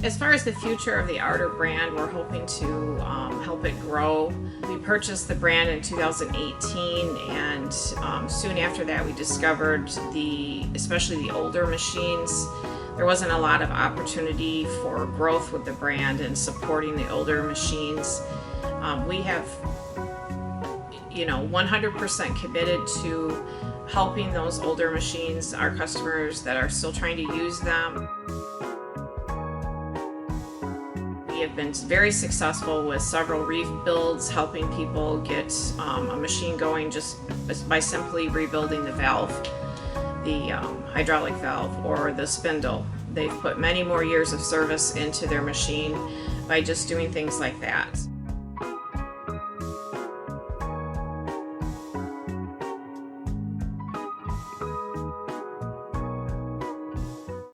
As far as the future of the Ardor brand, we're hoping to help it grow. We purchased the brand in 2018, and soon after that we discovered especially the older machines, there wasn't a lot of opportunity for growth with the brand and supporting the older machines. We have 100% committed to helping those older machines, our customers that are still trying to use them. We have been very successful with several rebuilds, helping people get a machine going just by simply rebuilding the valve, the hydraulic valve or the spindle. They've put many more years of service into their machine by just doing things like that.